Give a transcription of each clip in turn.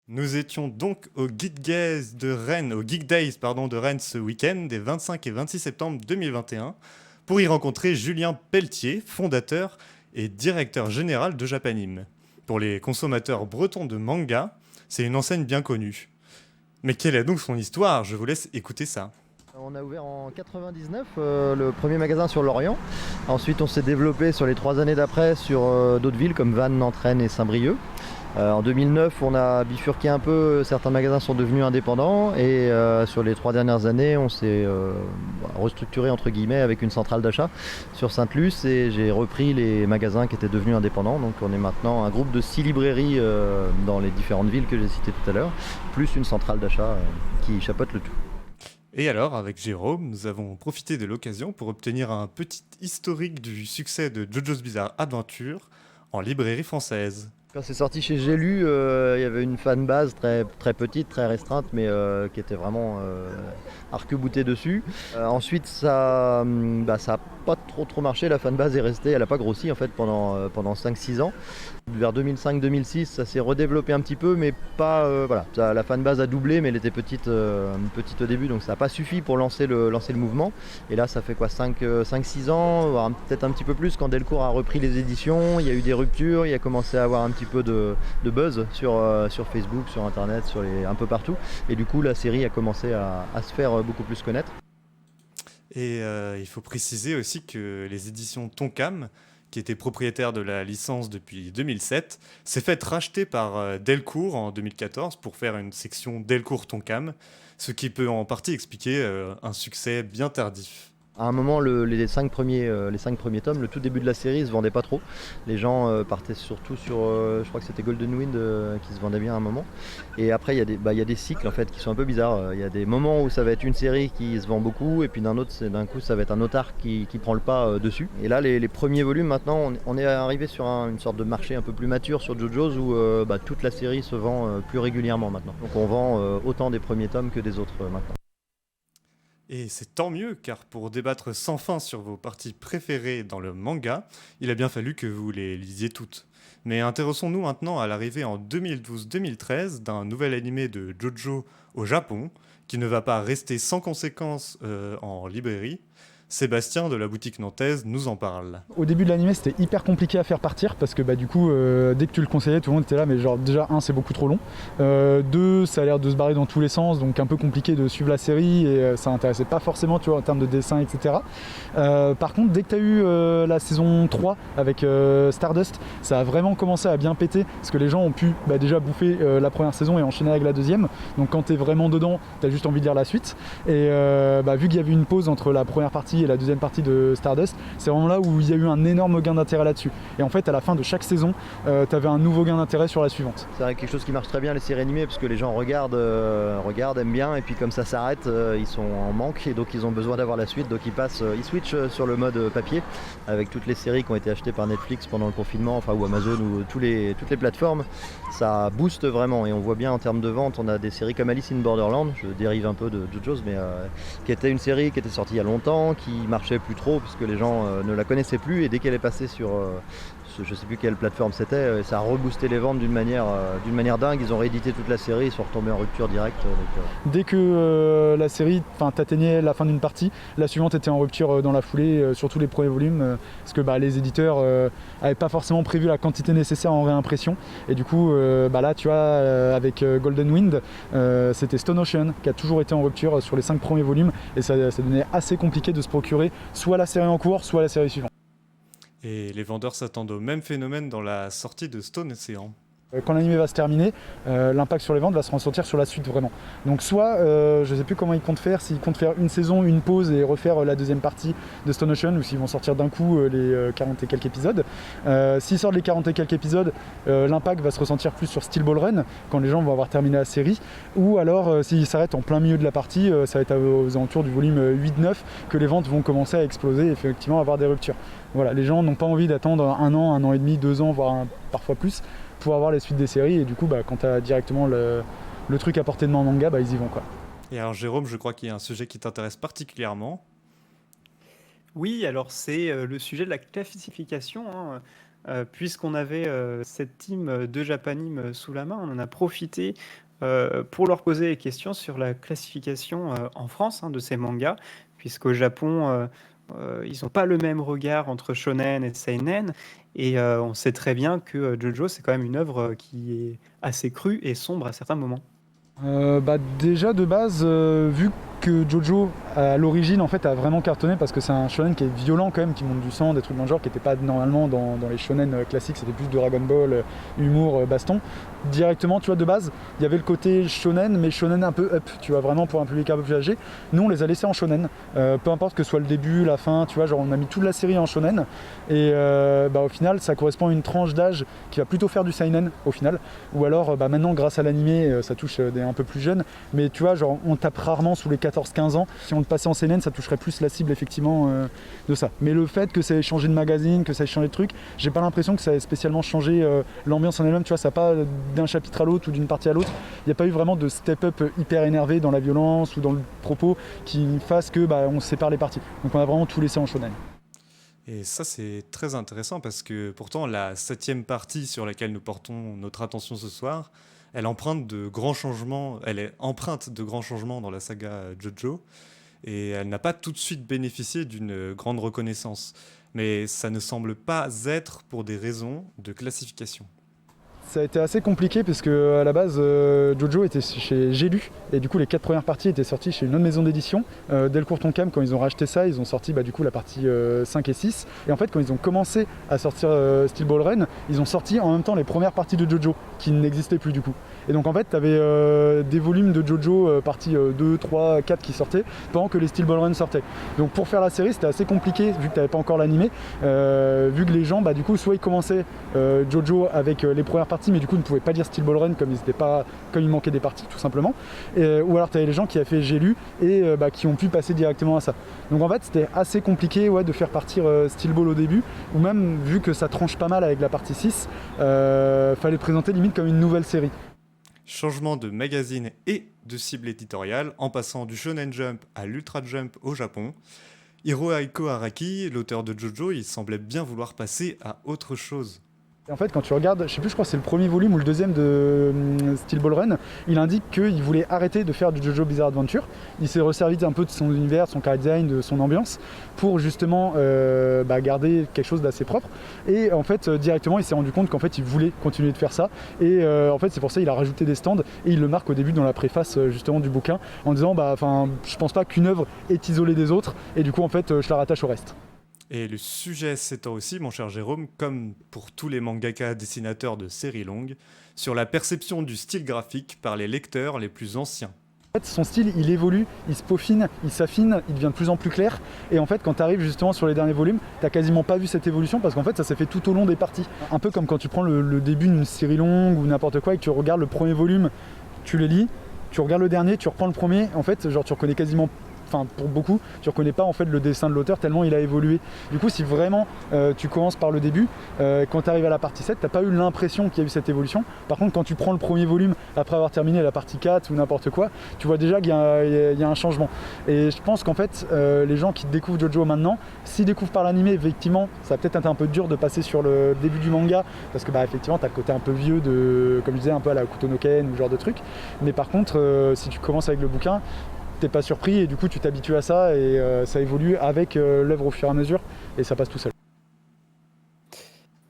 Nous étions donc au Geek Days de Rennes, au Geek Days de Rennes ce week-end des 25 et 26 septembre 2021 pour y rencontrer Julien Pelletier, fondateur et directeur général de Japanime. Pour les consommateurs bretons de manga, c'est une enseigne bien connue. Mais quelle est donc son histoire? Je vous laisse écouter ça. On a ouvert en 99 le premier magasin sur Lorient. Ensuite, on s'est développé sur les 3 années d'après sur d'autres villes comme Vannes, Nantes, Rennes et Saint-Brieuc. En 2009, on a bifurqué un peu, certains magasins sont devenus indépendants et sur les 3 dernières années, on s'est restructuré entre guillemets avec une centrale d'achat sur Sainte-Luce et j'ai repris les magasins qui étaient devenus indépendants. Donc on est maintenant un groupe de 6 librairies dans les différentes villes que j'ai citées tout à l'heure, plus une centrale d'achat qui chapeaute le tout. Et alors, avec Jérôme, nous avons profité de l'occasion pour obtenir un petit historique du succès de JoJo's Bizarre Adventure en librairie française. Quand c'est sorti chez J'ai lu, il y avait une fanbase très, très petite, très restreinte, mais qui était vraiment arc-boutée dessus. Ensuite, ça a pas trop marché, la fanbase est restée, elle n'a pas grossi en fait pendant 5-6 ans. Vers 2005-2006, ça s'est redéveloppé un petit peu, mais pas. Voilà, la fanbase a doublé, mais elle était petite au début, donc ça n'a pas suffi pour lancer le mouvement. Et là, ça fait quoi, 5-6 ans, voire peut-être un petit peu plus, quand Delcourt a repris les éditions, il y a eu des ruptures, il y a commencé à avoir un petit peu de buzz sur Facebook, sur Internet, un peu partout. Et du coup, la série a commencé à se faire beaucoup plus connaître. Et il faut préciser aussi que les éditions Tonkam, qui étaient propriétaires de la licence depuis 2007, s'est fait racheter par Delcourt en 2014 pour faire une section Delcourt Tonkam, ce qui peut en partie expliquer un succès bien tardif. À un moment, les 5 premiers tomes, le tout début de la série, se vendait pas trop. Les gens partaient surtout sur, je crois que c'était Golden Wind qui se vendait bien à un moment. Et après, il y a des cycles en fait qui sont un peu bizarres. Il y a des moments où ça va être une série qui se vend beaucoup, et puis d'un coup, ça va être un autre arc qui prend le pas dessus. Et là, les premiers volumes, maintenant, on est arrivé sur une sorte de marché un peu plus mature sur JoJo's où toute la série se vend plus régulièrement maintenant. Donc on vend autant des premiers tomes que des autres maintenant. Et c'est tant mieux, car pour débattre sans fin sur vos parties préférées dans le manga, il a bien fallu que vous les lisiez toutes. Mais intéressons-nous maintenant à l'arrivée en 2012-2013 d'un nouvel animé de JoJo au Japon, qui ne va pas rester sans conséquence en librairie. Sébastien de la boutique nantaise nous en parle. Au début de l'animé, c'était hyper compliqué à faire partir parce que du coup, dès que tu le conseillais, tout le monde était là, mais genre déjà, c'est beaucoup trop long. 2, ça a l'air de se barrer dans tous les sens, donc un peu compliqué de suivre la série et ça intéressait pas forcément, tu vois, en termes de dessin, etc. Par contre, dès que tu as eu la saison 3 avec Stardust, ça a vraiment commencé à bien péter parce que les gens ont pu déjà bouffer la première saison et enchaîner avec la deuxième. Donc quand tu es vraiment dedans, tu as juste envie de lire la suite. Et vu qu'il y avait une pause entre la première partie et la deuxième partie de Stardust, c'est vraiment là où il y a eu un énorme gain d'intérêt là-dessus. Et en fait, à la fin de chaque saison, tu avais un nouveau gain d'intérêt sur la suivante. C'est quelque chose qui marche très bien, les séries animées, parce que les gens regardent, aiment bien, et puis comme ça s'arrête, ils sont en manque, et donc ils ont besoin d'avoir la suite, donc ils switchent sur le mode papier, avec toutes les séries qui ont été achetées par Netflix pendant le confinement, ou Amazon, ou toutes les plateformes. Ça booste vraiment, et on voit bien en termes de vente, on a des séries comme Alice in Borderland, je dérive un peu de JoJo's, mais qui était une série qui était sortie il y a longtemps, qui marchait plus trop puisque les gens ne la connaissaient plus, et dès qu'elle est passée sur je sais plus quelle plateforme c'était, ça a reboosté les ventes d'une manière dingue. Ils ont réédité toute la série, ils sont retombés en rupture directe. Dès que la série t'atteignait la fin d'une partie, la suivante était en rupture dans la foulée, sur tous les premiers volumes, parce que les éditeurs n'avaient pas forcément prévu la quantité nécessaire en réimpression. Et du coup, là, tu vois, avec Golden Wind, c'était Stone Ocean qui a toujours été en rupture sur les 5 premiers volumes, et ça devenait assez compliqué de se procurer soit la série en cours, soit la série suivante. Et les vendeurs s'attendent au même phénomène dans la sortie de Stone Ocean. Quand l'anime va se terminer, l'impact sur les ventes va se ressentir sur la suite vraiment. Donc soit, je ne sais plus comment ils comptent faire, s'ils comptent faire une saison, une pause et refaire la deuxième partie de Stone Ocean, ou s'ils vont sortir d'un coup les 40 et quelques épisodes. S'ils sortent les 40 et quelques épisodes, l'impact va se ressentir plus sur Steel Ball Run, quand les gens vont avoir terminé la série. Ou alors, s'ils s'arrêtent en plein milieu de la partie, ça va être aux alentours du volume 8-9 que les ventes vont commencer à exploser et effectivement avoir des ruptures. Voilà, les gens n'ont pas envie d'attendre 1 an et demi, 2 ans, voire parfois plus, pour avoir les suites des séries, et du coup quand tu as directement le truc à portée de main en manga, ils y vont quoi. Et alors Jérôme, je crois qu'il y a un sujet qui t'intéresse particulièrement. Oui, alors c'est le sujet de la classification puisqu'on avait cette team de Japanime sous la main, on en a profité pour leur poser des questions sur la classification en France de ces mangas, puisqu'au Japon, ils n'ont pas le même regard entre shonen et seinen, et on sait très bien que JoJo, c'est quand même une œuvre qui est assez crue et sombre à certains moments. Déjà de base, vu que Jojo à l'origine en fait a vraiment cartonné parce que c'est un shonen qui est violent quand même, qui monte du sang, des trucs dans le genre qui n'étaient pas normalement dans les shonen classiques, c'était plus Dragon Ball, humour, baston. Directement, tu vois, de base, il y avait le côté shonen, mais shonen un peu up, tu vois, vraiment pour un public un peu plus âgé. Nous, on les a laissés en shonen, peu importe que ce soit le début, la fin, tu vois, genre on a mis toute la série en shonen, et au final, ça correspond à une tranche d'âge qui va plutôt faire du seinen au final, ou alors maintenant, grâce à l'animé, ça touche des un peu plus jeunes, mais tu vois, genre on tape rarement sous les 14-15 ans. Si on le passait en seinen, ça toucherait plus la cible effectivement de ça. Mais le fait que ça ait changé de magazine, que ça ait changé de truc, j'ai pas l'impression que ça ait spécialement changé l'ambiance en elle-même, tu vois, ça n'a pas d'un chapitre à l'autre ou d'une partie à l'autre, il n'y a pas eu vraiment de step-up hyper énervé dans la violence ou dans le propos qui fasse que on sépare les parties. Donc on a vraiment tout laissé en shonen. Et ça, c'est très intéressant parce que pourtant, la 7e partie sur laquelle nous portons notre attention ce soir, elle est empreinte de grands changements dans la saga JoJo, et elle n'a pas tout de suite bénéficié d'une grande reconnaissance. Mais ça ne semble pas être pour des raisons de classification. Ça a été assez compliqué parce que à la base Jojo était chez J'ai lu et du coup les 4 premières parties étaient sorties chez une autre maison d'édition. Delcourt Tonkam, quand ils ont racheté ça, ils ont sorti du coup la partie 5 et 6, et en fait quand ils ont commencé à sortir Steel Ball Run, ils ont sorti en même temps les premières parties de Jojo qui n'existaient plus du coup. Et donc en fait tu avais des volumes de Jojo partie 2, 3, 4 qui sortaient pendant que les Steel Ball Run sortaient. Donc pour faire la série c'était assez compliqué vu que tu n'avais pas encore l'animé, vu que les gens du coup soit ils commençaient Jojo avec les premières parties mais du coup ne pouvaient pas dire Steel Ball Run comme il manquait des parties tout simplement, ou alors tu avais les gens qui avaient fait J'ai lu et qui ont pu passer directement à ça. Donc en fait c'était assez compliqué de faire partir Steel Ball au début, ou même vu que ça tranche pas mal avec la partie 6, fallait présenter limite comme une nouvelle série. Changement de magazine et de cible éditoriale en passant du Shonen Jump à l'Ultra Jump au Japon. Hirohiko Araki, l'auteur de JoJo, il semblait bien vouloir passer à autre chose. Et en fait, quand tu regardes, je crois que c'est le premier volume ou le deuxième de Steel Ball Run, il indique qu'il voulait arrêter de faire du JoJo Bizarre Adventure. Il s'est resservi un peu de son univers, de son character design, de son ambiance, pour justement garder quelque chose d'assez propre. Et en fait, directement, il s'est rendu compte qu'en fait, il voulait continuer de faire ça. Et en fait, c'est pour ça qu'il a rajouté des stands, et il le marque au début dans la préface justement du bouquin, en disant je pense pas qu'une œuvre est isolée des autres, et du coup, en fait, je la rattache au reste. Et le sujet s'étend aussi, mon cher Jérôme, comme pour tous les mangaka dessinateurs de séries longues, sur la perception du style graphique par les lecteurs les plus anciens. En fait, son style, il évolue, il se peaufine, il s'affine, il devient de plus en plus clair. Et en fait, quand tu arrives justement sur les derniers volumes, t'as quasiment pas vu cette évolution parce qu'en fait, ça s'est fait tout au long des parties. Un peu comme quand tu prends le début d'une série longue ou n'importe quoi et que tu regardes le premier volume, tu le lis, tu regardes le dernier, tu reprends le premier, en fait, tu reconnais quasiment... pour beaucoup, tu reconnais pas en fait le dessin de l'auteur tellement il a évolué. Du coup, si vraiment tu commences par le début, quand tu arrives à la partie 7, t'as pas eu l'impression qu'il y a eu cette évolution. Par contre, quand tu prends le premier volume après avoir terminé la partie 4 ou n'importe quoi, tu vois déjà qu'il y a un changement. Et je pense qu'en fait, les gens qui découvrent JoJo maintenant, s'ils découvrent par l'animé, effectivement, ça va peut-être être un peu dur de passer sur le début du manga parce que effectivement, t'as le côté un peu vieux comme je disais, un peu à la Kuto no Ken ou ce genre de truc. Mais par contre, si tu commences avec le bouquin, t'es pas surpris et du coup tu t'habitues à ça et ça évolue avec l'œuvre au fur et à mesure et ça passe tout seul.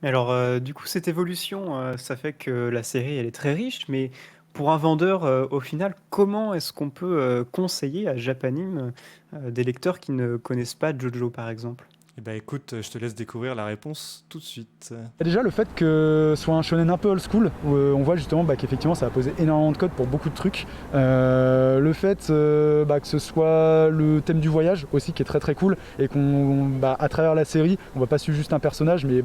Alors du coup cette évolution, ça fait que la série elle est très riche, mais pour un vendeur au final, comment est-ce qu'on peut conseiller à Japanime des lecteurs qui ne connaissent pas JoJo par exemple ? Eh ben écoute, je te laisse découvrir la réponse tout de suite. Déjà le fait que ce soit un shonen un peu old school, où on voit justement qu'effectivement ça a posé énormément de codes pour beaucoup de trucs. Le fait que ce soit le thème du voyage aussi qui est très très cool et qu'on à travers la série on va pas suivre juste un personnage mais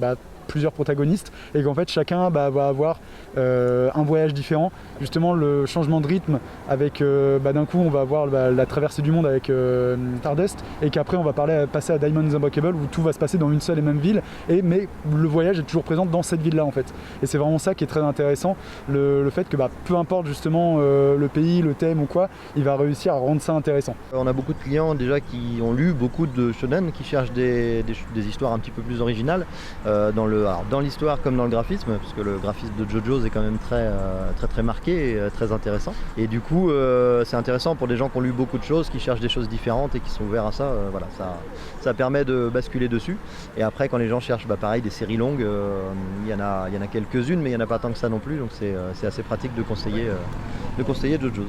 plusieurs protagonistes et qu'en fait chacun va avoir un voyage différent. Justement le changement de rythme avec d'un coup on va avoir la traversée du monde avec Stardust et qu'après on va passer à Diamonds Unbreakable où tout va se passer dans une seule et même ville mais le voyage est toujours présent dans cette ville là en fait. Et c'est vraiment ça qui est très intéressant, le fait que peu importe justement le pays, le thème ou quoi, il va réussir à rendre ça intéressant. On a beaucoup de clients déjà qui ont lu beaucoup de shonen, qui cherchent des histoires un petit peu plus originales dans le alors, dans l'histoire comme dans le graphisme, parce que le graphisme de JoJo's est quand même très marqué et très intéressant. Et du coup, c'est intéressant pour des gens qui ont lu beaucoup de choses, qui cherchent des choses différentes et qui sont ouverts à ça. Voilà, ça permet de basculer dessus. Et après, quand les gens cherchent, pareil, des séries longues, il y en a quelques-unes, mais il n'y en a pas tant que ça non plus. Donc c'est assez pratique de conseiller JoJo's.